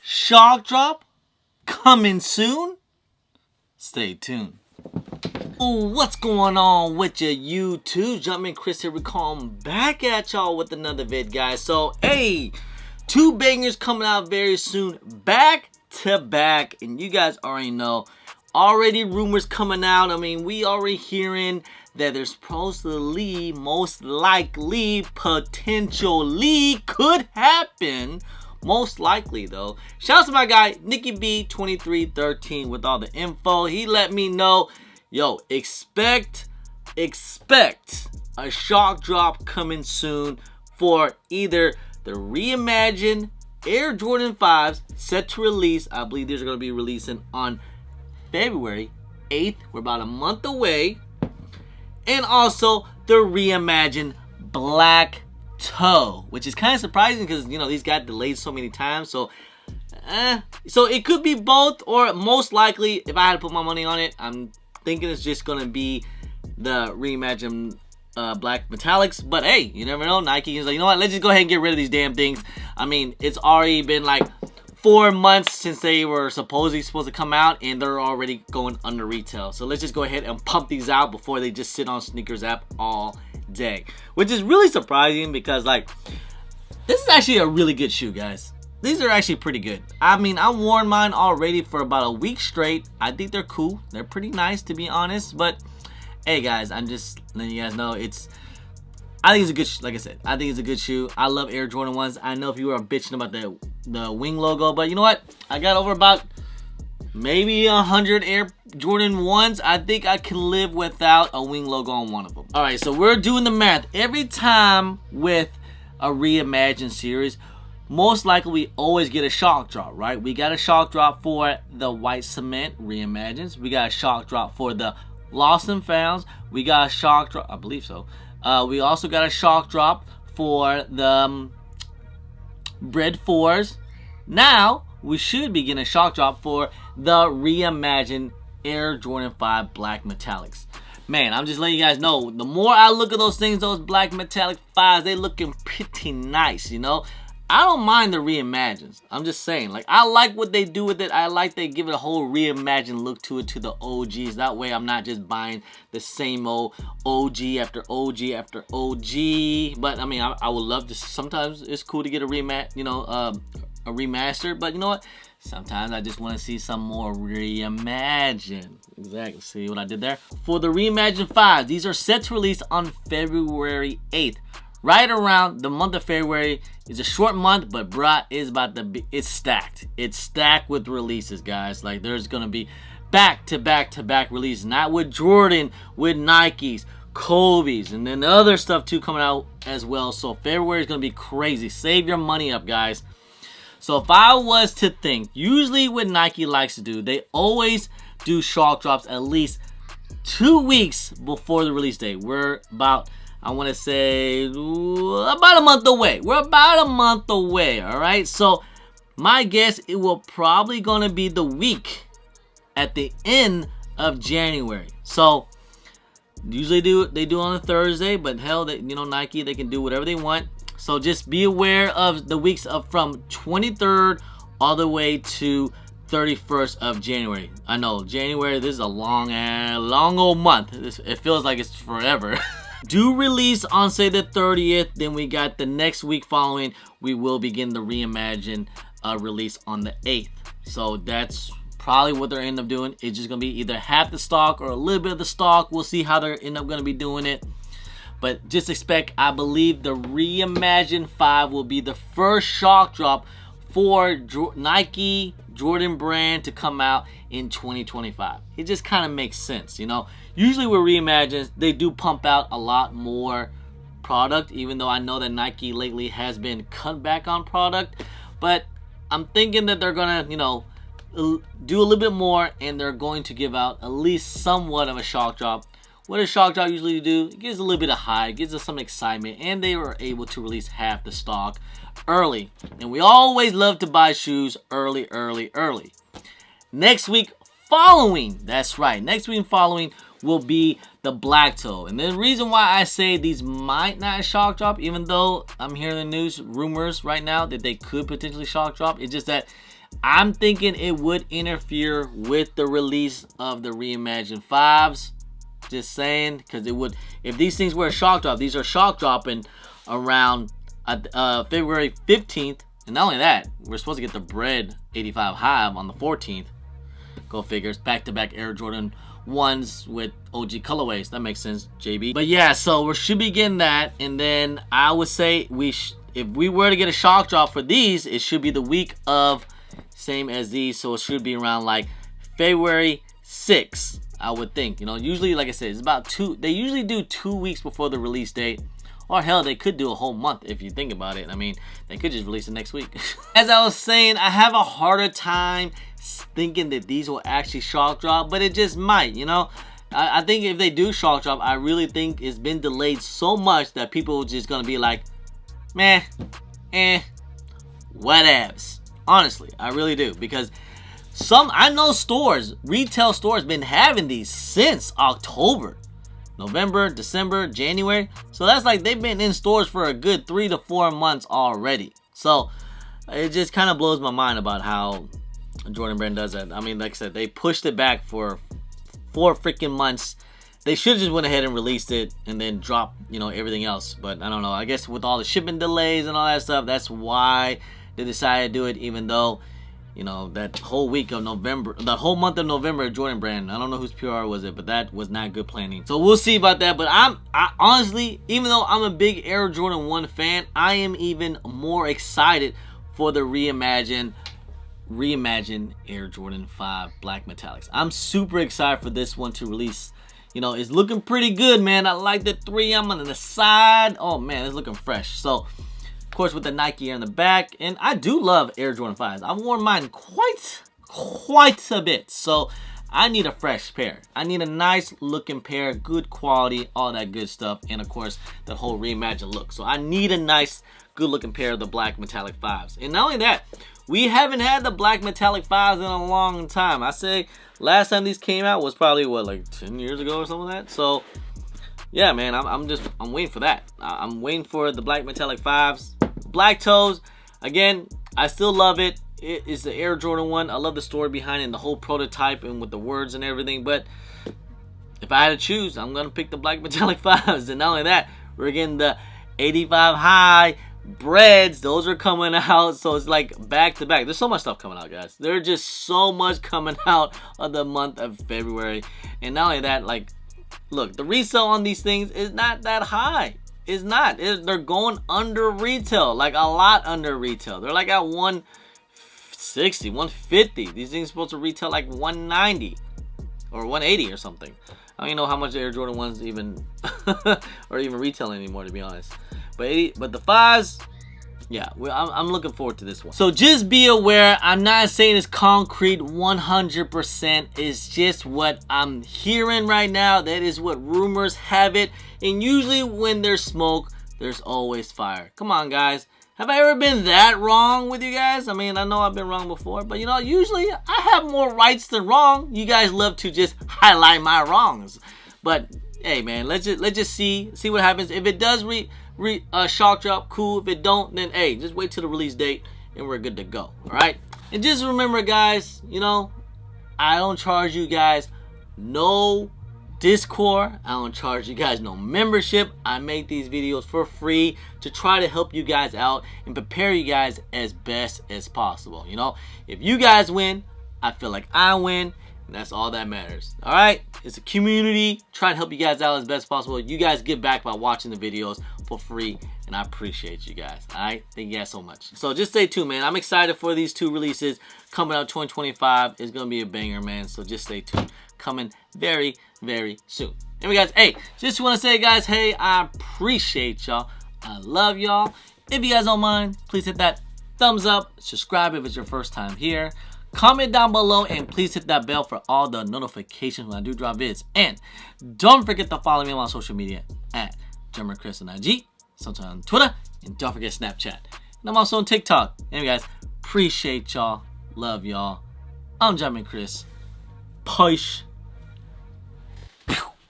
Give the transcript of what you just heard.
shock drop coming soon? Stay tuned. Ooh, what's going on with your YouTube? Jumpman Chris here. We come back at y'all with another vid, guys. So, hey, 2 bangers coming out very soon, back to back, and you guys already know. Already rumors coming out. I mean, we already hearing that there's supposedly, most likely, potentially could happen. Most likely though. Shout out to my guy Nicky B2313 with all the info. He let me know, yo, expect a shock drop coming soon for either the Reimagined Air Jordan 5s set to release. I believe these are going to be releasing on February 8th. We're about a month away. And also the Reimagined Black Toe, which is kind of surprising because, you know, these got delayed so many times. So it could be both, or most likely, if I had to put my money on it, I'm thinking it's just going to be the Reimagined Black Metallics. But hey, you never know. Nike is like, you know what, let's just go ahead and get rid of these damn things. I mean, it's already been like 4 months since they were supposed to come out, and they're already going under retail. So let's just go ahead and pump these out before they just sit on Snkrs app all day, which is really surprising because, like, this is actually a really good shoe, guys. These are actually pretty good. I mean, I worn mine already for about a week straight. I think they're cool. They're pretty nice, to be honest. But hey, guys, I'm just letting you guys know I think it's a good, like I said, I think it's a good shoe. I love Air Jordan 1s. I know if you were bitching about the wing logo, but you know what? I got over about maybe 100 Air Jordan 1s. I think I can live without a wing logo on one of them. All right, so we're doing the math. Every time with a Reimagined series, most likely we always get a shock drop, right? We got a shock drop for the white cement Reimagined. We got a shock drop for the lost and founds. We got a shock drop, I believe so. We also got a shock drop for the Bred 4s. Now, we should be getting a shock drop for the Reimagined Air Jordan 5 Black Metallics. Man, I'm just letting you guys know, the more I look at those things, those Black Metallic 5s, they looking pretty nice, you know? I don't mind the Reimagined. I'm just saying, like, I like what they do with it. I like they give it a whole Reimagined look to it, to the OGs. That way I'm not just buying the same old OG after OG after OG. But I mean, I would love to, sometimes it's cool to get a a remaster, but you know what? Sometimes I just want to see some more Reimagined. Exactly. See what I did there? For the Reimagined 5, these are set to release on February 8th. Right around the month of February. It's a short month, but bruh, it's stacked. It's stacked with releases, guys. Like, there's gonna be back-to-back-to-back releases. Not with Jordan, with Nikes, Kobe's, and then other stuff too coming out as well. So February is gonna be crazy. Save your money up, guys. So if I was to think, usually what Nike likes to do, they always do shock drops at least 2 weeks before the release date. We're about, I want to say, about a month away. We're about a month away, all right? So my guess, it will probably going to be the week at the end of January. So usually they do on a Thursday, but hell, Nike, they can do whatever they want. So just be aware of the weeks from 23rd all the way to 31st of January. I know, January, this is a long old month. It feels like it's forever. Do release on, say, the 30th. Then we got the next week following. We will begin the Reimagined release on the 8th. So that's probably what they're end up doing. It's just going to be either half the stock or a little bit of the stock. We'll see how they end up going to be doing it. But just expect, I believe the Reimagined 5 will be the first shock drop for Nike Jordan brand to come out in 2025. It just kind of makes sense, you know. Usually with Reimagined, they do pump out a lot more product, even though I know that Nike lately has been cut back on product. But I'm thinking that they're gonna, you know, do a little bit more, and they're going to give out at least somewhat of a shock drop. What does shock drop usually do? It gives a little bit of hype, gives us some excitement, and they were able to release half the stock early. And we always love to buy shoes early. Next week following, that's right, next week following will be the black toe. And the reason why I say these might not shock drop, even though I'm hearing the news rumors right now that they could potentially shock drop, it's just that I'm thinking it would interfere with the release of the Reimagined 5s. Just saying, because it would, if these things were a shock drop, these are shock dropping around February 15th. And not only that, we're supposed to get the Bread 85 Hive on the 14th. Go figures. Back-to-back Air Jordan 1s with OG colorways. That makes sense, JB. But yeah, so we should be getting that. And then I would say if we were to get a shock drop for these, it should be the week of, same as these. So it should be around like February 6th, I would think. You know, usually, like I said, it's about they usually do 2 weeks before the release date. Or hell, they could do a whole month if you think about it. I mean, they could just release it next week. As I was saying, I have a harder time thinking that these will actually shock drop, but it just might, you know. I think if they do shock drop, I really think it's been delayed so much that people are just gonna be like, meh, whatevs. Honestly, I really do, because I know stores, retail stores, been having these since October. November, December, January. So that's like they've been in stores for a good 3 to 4 months already. So it just kind of blows my mind about how Jordan Brand does that. I mean, like I said, they pushed it back for 4 freaking months. They should have just went ahead and released it and then dropped, you know, everything else. But I don't know. I guess with all the shipping delays and all that stuff, that's why they decided to do it, even though, you know, that whole week of November, the whole month of November, Jordan Brand, I don't know whose PR was it, but that was not good planning. So we'll see about that. But I honestly, even though I'm a big Air Jordan 1 fan, I am even more excited for the reimagined Air Jordan 5 Black Metallics. I'm super excited for this one to release. You know, it's looking pretty good, man. I like the 3. I'm on the side. Oh man, it's looking fresh. So of course, with the Nike Air in the back. And I do love Air Jordan 5s. I've worn mine quite a bit. So I need a fresh pair. I need a nice looking pair, good quality, all that good stuff. And of course, the whole reimagined look. So I need a nice, good looking pair of the black metallic 5s. And not only that, we haven't had the black metallic 5s in a long time. I say last time these came out was probably, what, like 10 years ago or something like that? So yeah, man, I'm waiting for that. I'm waiting for the black metallic 5s. Black toes, again, I still love it. It is the Air Jordan 1. I love the story behind it and the whole prototype and with the words and everything. But if I had to choose, I'm going to pick the black metallic 5s. And not only that, we're getting the 85 high breads. Those are coming out. So it's like back to back. There's so much stuff coming out, guys. There's just so much coming out of the month of February. And not only that, like, look, the resale on these things is not that high. It's not. They're going under retail, like a lot under retail. They're like at 160, 150. These things are supposed to retail like 190 or 180 or something. I don't even know how much the Air Jordan 1s even or even retailing anymore, to be honest. But the 5s, yeah, I'm looking forward to this one. So just be aware, I'm not saying it's concrete 100%. It's just what I'm hearing right now. That is what rumors have it. And usually when there's smoke, there's always fire. Come on, guys. Have I ever been that wrong with you guys? I mean, I know I've been wrong before, but you know, usually I have more rights than wrong. You guys love to just highlight my wrongs. But hey, man, let's just see what happens. If it does shock drop, cool. If it don't, then hey, just wait till the release date and we're good to go. All right. And just remember, guys, you know, I don't charge you guys no Discord. I don't charge you guys no membership. I make these videos for free to try to help you guys out and prepare you guys as best as possible. You know, if you guys win, I feel like I win. And that's all that matters. All right, it's a community. Try to help you guys out as best as possible. You guys give back by watching the videos for free, and I appreciate you guys. All right, thank you guys so much. So just stay tuned, man. I'm excited for these 2 releases coming out 2025. It's gonna be a banger, man. So just stay tuned. Coming very, very soon. Anyway, guys, hey, just want to say, guys, hey, I appreciate y'all. I love y'all. If you guys don't mind, please hit that thumbs up. Subscribe if it's your first time here. Comment down below and please hit that bell for all the notifications when I do drop vids. And don't forget to follow me on my social media at German Chris on IG, sometimes on Twitter, and don't forget Snapchat. And I'm also on TikTok. Anyway, guys, appreciate y'all. Love y'all. I'm German Chris. Push.